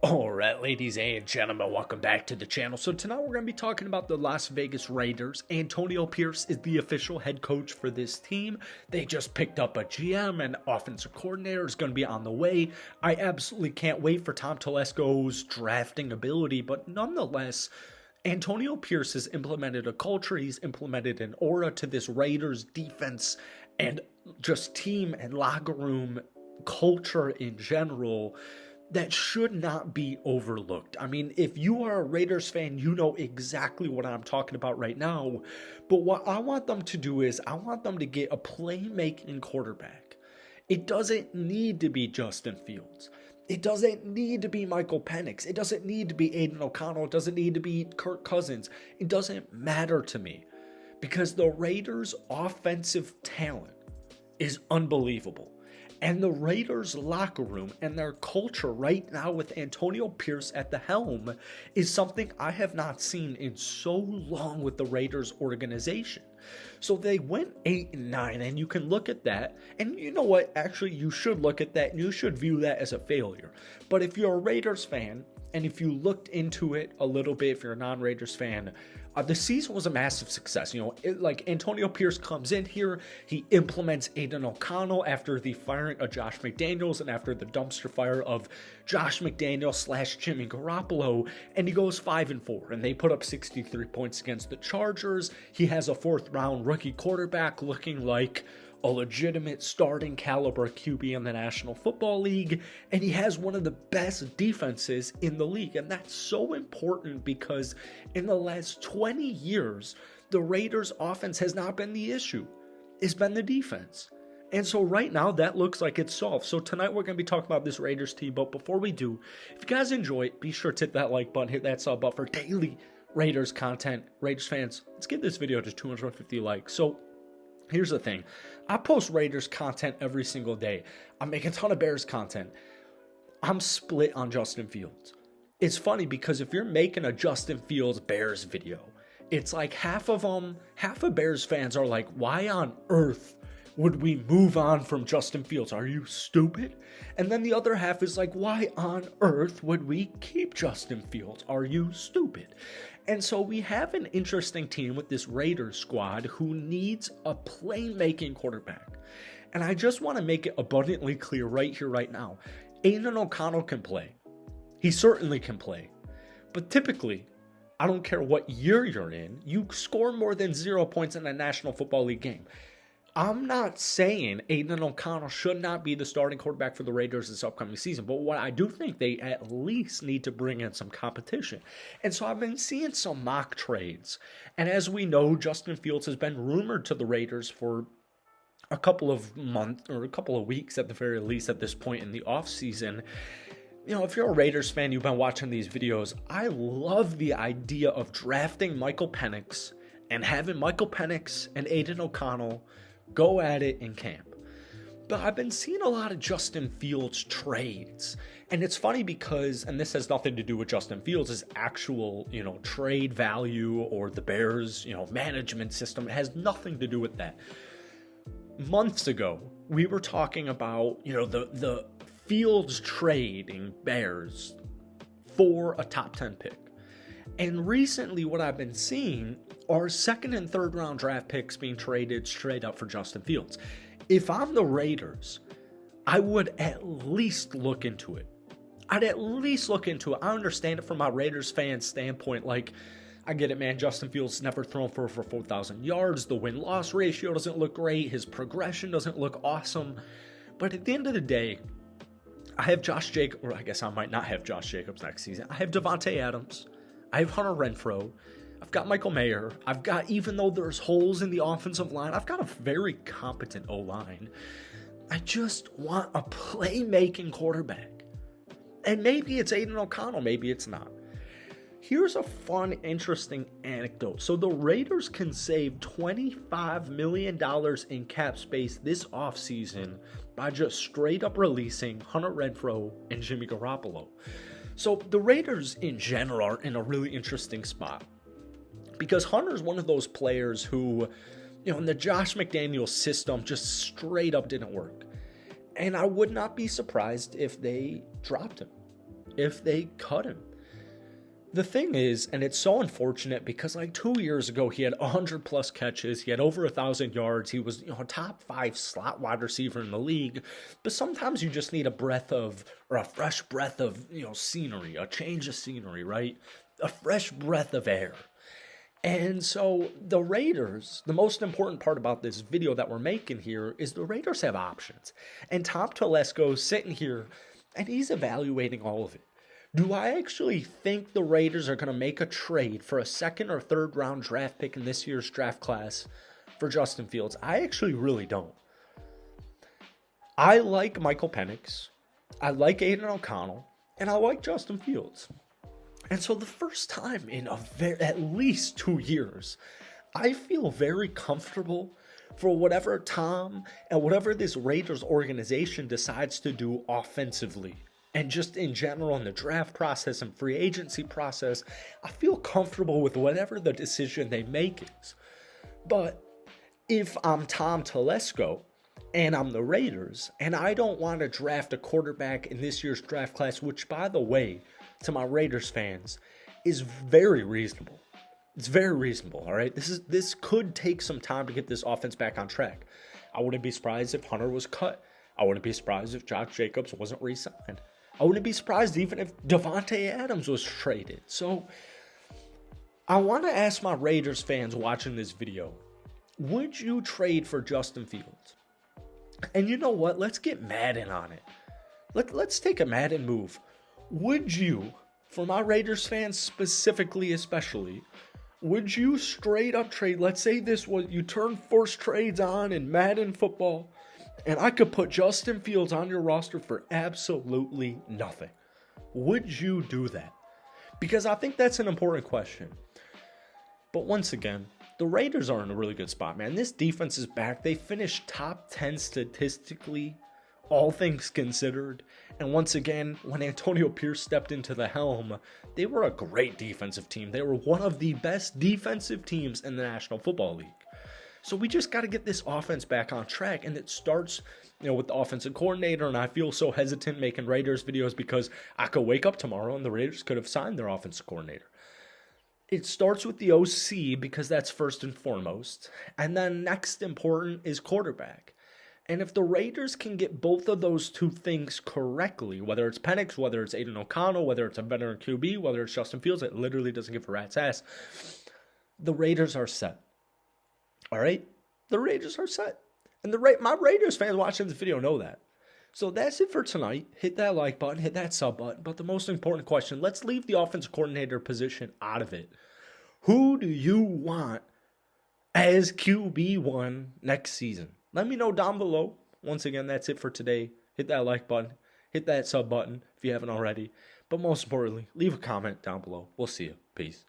Alright, ladies and gentlemen, welcome back to the channel. So tonight we're going to be talking about the Las Vegas Raiders. Antonio Pierce is the official head coach for this team. They just picked up a GM and offensive coordinator is going to be on the way. I absolutely can't wait for Tom Telesco's drafting ability, but nonetheless, Antonio Pierce has implemented a culture, he's implemented an aura to this Raiders defense and just team and locker room culture in general that should not be overlooked. I mean, if you are a Raiders fan, you know exactly what I'm talking about right now. But what I want them to do is I want them to get a playmaking quarterback. It doesn't need to be Justin Fields. It doesn't need to be Michael Penix. It doesn't need to be Aiden O'Connell. It doesn't need to be Kirk Cousins. It doesn't matter to me because the Raiders' offensive talent is unbelievable. And the Raiders locker room and their culture right now with Antonio Pierce at the helm is something I have not seen in so long with the Raiders organization. So they went 8-9, and you can look at that, and you know what? Actually, you should look at that, and you should view that as a failure. But if you're a Raiders fan, and if you looked into it a little bit, if you're a non-Raiders fan, the season was a massive success. You know, like Antonio Pierce comes in here, he implements Aiden O'Connell after the firing of Josh McDaniels and after the dumpster fire of Josh McDaniels / Jimmy Garoppolo, and he goes 5-4, and they put up 63 points against the Chargers. He has a fourth-round rookie quarterback looking like a legitimate starting caliber QB in the National Football League, and he has one of the best defenses in the league. And that's so important because in the last 20 years, the Raiders' offense has not been the issue. It's been the defense. And so right now, that looks like it's solved. So tonight, we're going to be talking about this Raiders team. But before we do, if you guys enjoy it, be sure to hit that like button, hit that sub button for daily Raiders content. Raiders fans, let's get this video to 250 likes. So here's the thing. I post Raiders content every single day. I make a ton of Bears content. I'm split on Justin Fields. It's funny because if you're making a Justin Fields Bears video, it's like half of Bears fans are like, why on earth would we move on from Justin Fields? Are you stupid? And then the other half is like, why on earth would we keep Justin Fields? Are you stupid? And so we have an interesting team with this Raiders squad who needs a playmaking quarterback. And I just want to make it abundantly clear right here, right now. Aiden O'Connell can play. He certainly can play. But typically, I don't care what year you're in, you score more than 0 points in a National Football League game. I'm not saying Aiden O'Connell should not be the starting quarterback for the Raiders this upcoming season, but what I do think they at least need to bring in some competition. And so I've been seeing some mock trades. And as we know, Justin Fields has been rumored to the Raiders for a couple of months or a couple of weeks at the very least at this point in the offseason. You know, if you're a Raiders fan, you've been watching these videos, I love the idea of drafting Michael Penix and having Michael Penix and Aiden O'Connell go at it in camp. But I've been seeing a lot of Justin Fields trades. And it's funny because, and this has nothing to do with Justin Fields' actual, trade value or the Bears, management system. It has nothing to do with that. Months ago, we were talking about, the Fields trading Bears for a top 10 pick. And recently what I've been seeing are second and third round draft picks being traded straight up for Justin Fields. If I'm the Raiders, I would at least look into it. I understand it from my Raiders fan standpoint. Like, I get it, man. Justin Fields never thrown for 4,000 yards. The win-loss ratio doesn't look great. His progression doesn't look awesome. But at the end of the day, I have Josh Jacobs, or I guess I might not have Josh Jacobs next season. I have Davante Adams. I have Hunter Renfrow. I've got Michael Mayer. I've got, even though there's holes in the offensive line, I've got a very competent O-line. I just want a playmaking quarterback. And maybe it's Aiden O'Connell, maybe it's not. Here's a fun, interesting anecdote. So the Raiders can save $25 million in cap space this offseason by just straight up releasing Hunter Renfrow and Jimmy Garoppolo. So the Raiders in general are in a really interesting spot because Hunter's one of those players who, in the Josh McDaniels system just straight up didn't work. And I would not be surprised if they dropped him. if they cut him. The thing is, and it's so unfortunate because like 2 years ago, he had 100 plus catches. He had over 1,000 yards. He was, a top 5 slot wide receiver in the league. But sometimes you just need a fresh breath of, scenery, a change of scenery, right? A fresh breath of air. And so the Raiders, the most important part about this video that we're making here is the Raiders have options. And Tom Telesco's sitting here and he's evaluating all of it. Do I actually think the Raiders are going to make a trade for a second or third round draft pick in this year's draft class for Justin Fields? I actually really don't. I like Michael Penix, I like Aiden O'Connell, and I like Justin Fields. And so the first time in at least 2 years, I feel very comfortable for whatever Tom and whatever this Raiders organization decides to do offensively. And just in general in the draft process and free agency process, I feel comfortable with whatever the decision they make is. But if I'm Tom Telesco and I'm the Raiders and I don't want to draft a quarterback in this year's draft class, which by the way, to my Raiders fans, is very reasonable. It's very reasonable, all right? This could take some time to get this offense back on track. I wouldn't be surprised if Hunter was cut. I wouldn't be surprised if Josh Jacobs wasn't re-signed. I wouldn't be surprised even if Davante Adams was traded. So I want to ask my Raiders fans watching this video, would you trade for Justin Fields? And you know what? Let's get Madden on it. Let's take a Madden move. Would you, for my Raiders fans specifically especially, would you straight up trade, let's say this was, you turn forced trades on in Madden football, and I could put Justin Fields on your roster for absolutely nothing. Would you do that? Because I think that's an important question. But once again, the Raiders are in a really good spot, man. This defense is back. They finished top 10 statistically, all things considered. And once again, when Antonio Pierce stepped into the helm, they were a great defensive team. They were one of the best defensive teams in the National Football League. So we just got to get this offense back on track, and it starts, with the offensive coordinator, and I feel so hesitant making Raiders videos because I could wake up tomorrow and the Raiders could have signed their offensive coordinator. It starts with the OC because that's first and foremost, and then next important is quarterback. And if the Raiders can get both of those two things correctly, whether it's Penix, whether it's Aiden O'Connell, whether it's a veteran QB, whether it's Justin Fields, it literally doesn't give a rat's ass, the Raiders are set. All right? The Raiders are set. And my Raiders fans watching this video know that. So that's it for tonight. Hit that like button, hit that sub button. But the most important question, let's leave the offensive coordinator position out of it. Who do you want as QB1 next season? Let me know down below. Once again, that's it for today. Hit that like button, hit that sub button if you haven't already. But most importantly, leave a comment down below. We'll see you. Peace.